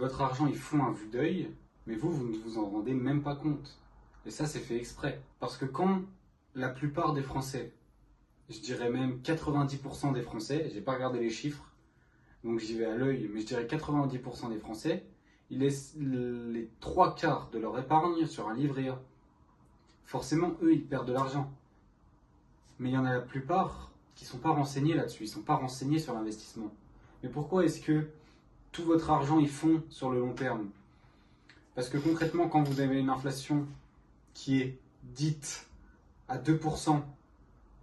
votre argent il fond à vue d'œil, mais vous ne vous en rendez même pas compte. Et ça, c'est fait exprès. Parce que quand la plupart des Français, je dirais même 90% des Français, j'ai pas regardé les chiffres, donc j'y vais à l'œil, mais je dirais 90% des Français, ils laissent les trois quarts de leur épargne sur un livret A. Forcément, eux, ils perdent de l'argent. Mais il y en a la plupart qui ne sont pas renseignés là-dessus, ils ne sont pas renseignés sur l'investissement. Mais pourquoi est-ce que tout votre argent il fond sur le long terme? Parce que concrètement, quand vous avez une inflation qui est dite à 2%,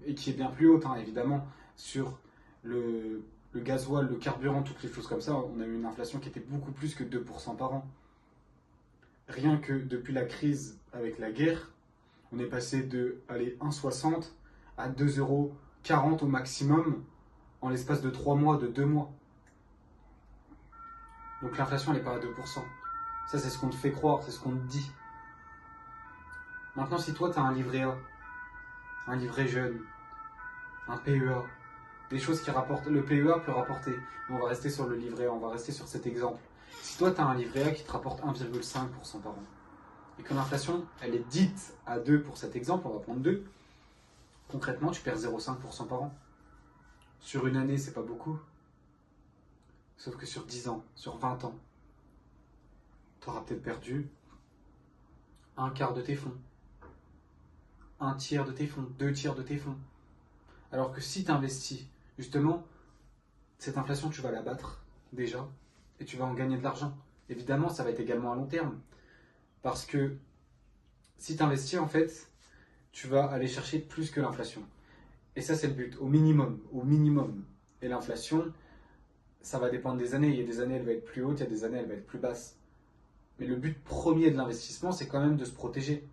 et qui est bien plus haute, hein, évidemment, sur le gasoil, le carburant, toutes les choses comme ça, on a eu une inflation qui était beaucoup plus que 2% par an. Rien que depuis la crise avec la guerre, on est passé de 1,60 à 2,40 € au maximum en l'espace de 3 mois, de 2 mois. Donc l'inflation n'est pas à 2%. Ça, c'est ce qu'on te fait croire, c'est ce qu'on te dit. Maintenant, si toi, tu as un livret A, un livret jeune, un PEA, des choses qui rapportent. Le PEA peut rapporter, mais on va rester sur le livret A, on va rester sur cet exemple. Si toi, tu as un livret A qui te rapporte 1,5% par an, et que l'inflation, elle est dite à 2 pour cet exemple, on va prendre 2, concrètement, tu perds 0,5% par an. Sur une année, c'est pas beaucoup. Sauf que sur 10 ans, sur 20 ans, tu auras peut-être perdu un quart de tes fonds, un tiers de tes fonds, 2 tiers de tes fonds. Alors que si tu investis, justement, cette inflation, tu vas la battre déjà et tu vas en gagner de l'argent. Évidemment, ça va être également à long terme. Parce que si tu investis, en fait, tu vas aller chercher plus que l'inflation. Et ça, c'est le but, au minimum, au minimum. Et l'inflation, ça va dépendre des années. Il y a des années, elle va être plus haute, il y a des années, elle va être plus basse. Mais le but premier de l'investissement, c'est quand même de se protéger.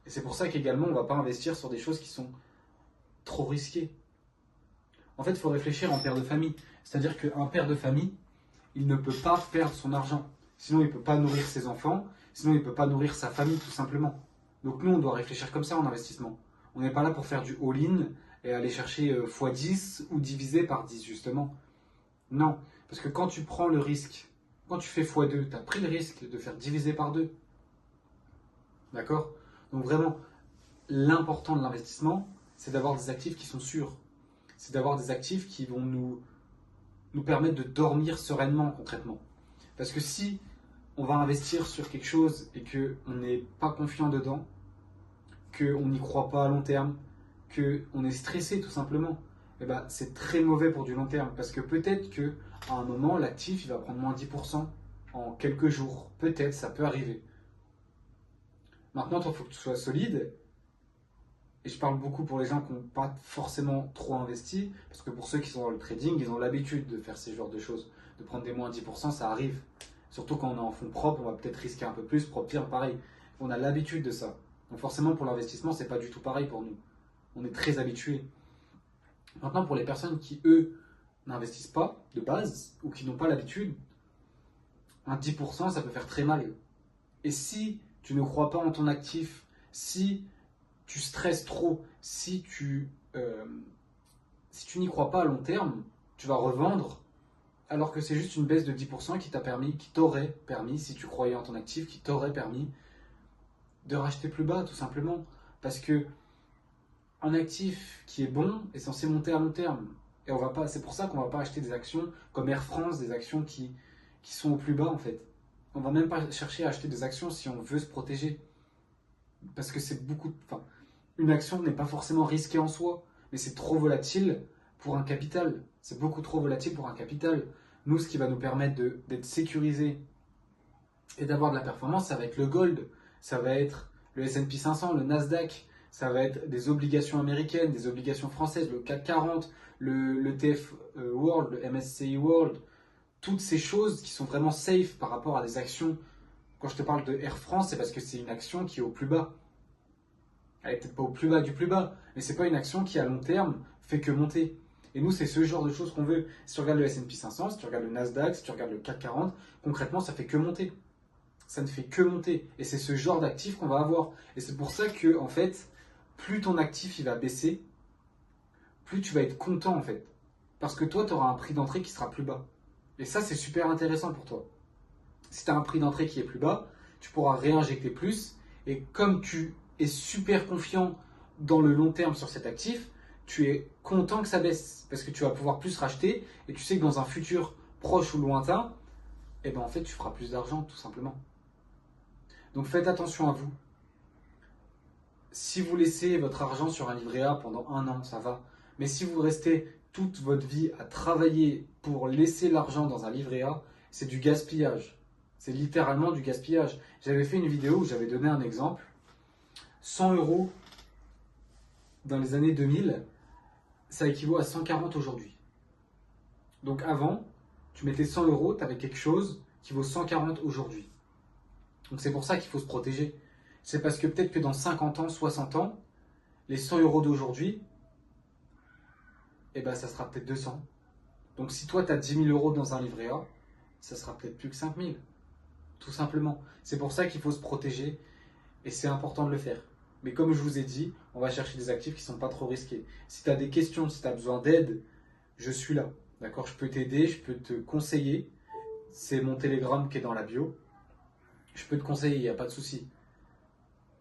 Et c'est pour ça qu'également, on ne va pas investir sur des choses qui sont trop risquées. En fait, il faut réfléchir en père de famille. C'est-à-dire qu'un père de famille, il ne peut pas perdre son argent. Sinon, il ne peut pas nourrir ses enfants. Sinon, il ne peut pas nourrir sa famille, tout simplement. Donc nous, on doit réfléchir comme ça en investissement. On n'est pas là pour faire du all-in et aller chercher x10 ou diviser par 10, justement. Non, parce que quand tu prends le risque, quand tu fais x2, tu as pris le risque de faire diviser par 2. D'accord? Donc vraiment, l'important de l'investissement, c'est d'avoir des actifs qui sont sûrs. C'est d'avoir des actifs qui vont nous permettre de dormir sereinement, concrètement. Parce que si on va investir sur quelque chose et qu'on n'est pas confiant dedans, qu'on n'y croit pas à long terme, qu'on est stressé tout simplement, eh ben, c'est très mauvais pour du long terme. Parce que peut-être qu'à un moment, l'actif il va prendre moins 10% en quelques jours. Peut-être, ça peut arriver. Maintenant, il faut que tu sois solide. Et je parle beaucoup pour les gens qui n'ont pas forcément trop investi, parce que pour ceux qui sont dans le trading, ils ont l'habitude de faire ces genres de choses. De prendre des moins 10%, ça arrive. Surtout quand on est en fonds propres, on va peut-être risquer un peu plus. Pour pire, pareil. On a l'habitude de ça. Donc forcément, pour l'investissement, c'est pas du tout pareil pour nous. On est très habitués. Maintenant, pour les personnes qui, eux, n'investissent pas de base, ou qui n'ont pas l'habitude, un 10%, ça peut faire très mal. Et si tu ne crois pas en ton actif, si tu stresses trop, si tu n'y crois pas à long terme, tu vas revendre, alors que c'est juste une baisse de 10% qui t'aurait permis, si tu croyais en ton actif, qui t'aurait permis de racheter plus bas, tout simplement. Parce que un actif qui est bon est censé monter à long terme. Et c'est pour ça qu'on ne va pas acheter des actions comme Air France, des actions qui sont au plus bas, en fait. On ne va même pas chercher à acheter des actions si on veut se protéger. Parce que une action n'est pas forcément risquée en soi, mais c'est trop volatile pour un capital. C'est beaucoup trop volatile pour un capital. Nous, ce qui va nous permettre d'être sécurisés et d'avoir de la performance, ça va être le gold, ça va être le S&P 500, le Nasdaq, ça va être des obligations américaines, des obligations françaises, le CAC 40, le TF World, le MSCI World, toutes ces choses qui sont vraiment safe par rapport à des actions. Quand je te parle de Air France, c'est parce que c'est une action qui est au plus bas. Elle n'est peut-être pas au plus bas du plus bas, mais c'est pas une action qui à long terme fait que monter. Et nous, c'est ce genre de choses qu'on veut. Si tu regardes le S&P 500, si tu regardes le Nasdaq, si tu regardes le CAC 40, concrètement, ça fait que monter. Ça ne fait que monter. Et c'est ce genre d'actif qu'on va avoir. Et c'est pour ça que, en fait, plus ton actif il va baisser, plus tu vas être content, en fait. Parce que toi, tu auras un prix d'entrée qui sera plus bas. Et ça, c'est super intéressant pour toi. Si tu as un prix d'entrée qui est plus bas, tu pourras réinjecter plus. Et comme tu es super confiant dans le long terme sur cet actif, tu es content que ça baisse parce que tu vas pouvoir plus racheter et tu sais que dans un futur proche ou lointain, eh ben en fait, tu feras plus d'argent tout simplement. Donc faites attention à vous. Si vous laissez votre argent sur un livret A pendant 1 an, ça va. Mais si vous restez toute votre vie à travailler pour laisser l'argent dans un livret A, c'est du gaspillage. C'est littéralement du gaspillage. J'avais fait une vidéo où j'avais donné un exemple. 100 euros dans les années 2000, ça équivaut à 140 aujourd'hui. Donc avant, tu mettais 100 euros, tu avais quelque chose qui vaut 140 aujourd'hui. Donc c'est pour ça qu'il faut se protéger. C'est parce que peut-être que dans 50 ans, 60 ans, les 100 euros d'aujourd'hui, eh ben ça sera peut-être 200. Donc si toi tu as 10 000 euros dans un livret A, ça sera peut-être plus que 5 000. Tout simplement. C'est pour ça qu'il faut se protéger et c'est important de le faire. Mais comme je vous ai dit, on va chercher des actifs qui ne sont pas trop risqués. Si tu as des questions, si tu as besoin d'aide, je suis là. D'accord? Je peux t'aider, je peux te conseiller. C'est mon Telegram qui est dans la bio. Je peux te conseiller, il n'y a pas de souci.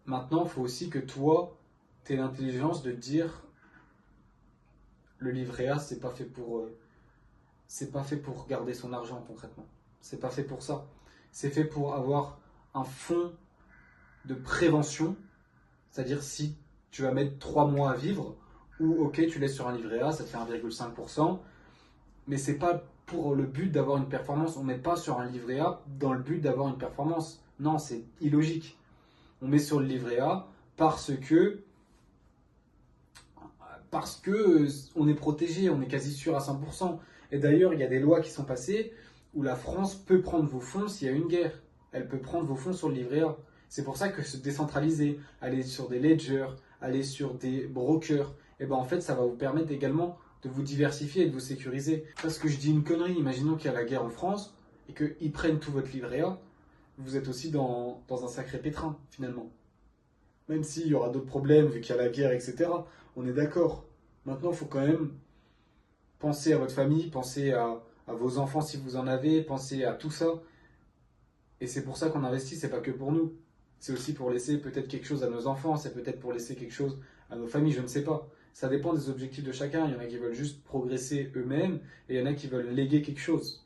Maintenant, il faut aussi que toi, tu aies l'intelligence de dire le livret A, c'est pas fait pour garder son argent concrètement. C'est pas fait pour ça. C'est fait pour avoir un fonds de prévention. C'est-à-dire si tu vas mettre 3 mois à vivre, ou ok, tu laisses sur un livret A, ça te fait 1,5%, mais c'est pas pour le but d'avoir une performance. On ne met pas sur un livret A dans le but d'avoir une performance. Non, c'est illogique. On met sur le livret A parce que on est protégé, on est quasi sûr à 100%. Et d'ailleurs, il y a des lois qui sont passées où la France peut prendre vos fonds s'il y a une guerre. Elle peut prendre vos fonds sur le livret A. C'est pour ça que se décentraliser, aller sur des ledgers, aller sur des brokers, et ben en fait, ça va vous permettre également de vous diversifier et de vous sécuriser. Parce que je dis une connerie, imaginons qu'il y a la guerre en France et qu'ils prennent tout votre livret A, vous êtes aussi dans un sacré pétrin, finalement. Même s'il y aura d'autres problèmes, vu qu'il y a la guerre, etc. On est d'accord. Maintenant, il faut quand même penser à votre famille, penser à vos enfants si vous en avez, penser à tout ça. Et c'est pour ça qu'on investit, c'est pas que pour nous. C'est aussi pour laisser peut-être quelque chose à nos enfants, c'est peut-être pour laisser quelque chose à nos familles, je ne sais pas. Ça dépend des objectifs de chacun. Il y en a qui veulent juste progresser eux-mêmes et il y en a qui veulent léguer quelque chose.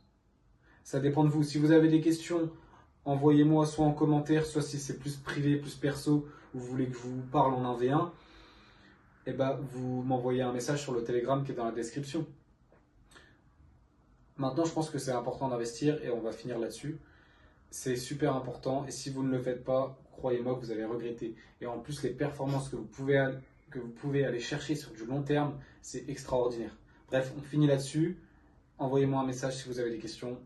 Ça dépend de vous. Si vous avez des questions, envoyez-moi soit en commentaire, soit si c'est plus privé, plus perso, ou vous voulez que je vous parle en 1v1, eh ben, vous m'envoyez un message sur le Telegram qui est dans la description. Maintenant, je pense que c'est important d'investir et on va finir là-dessus. C'est super important et si vous ne le faites pas, croyez-moi que vous allez regretter. Et en plus, les performances que vous pouvez aller chercher sur du long terme, c'est extraordinaire. Bref, on finit là-dessus. Envoyez-moi un message si vous avez des questions.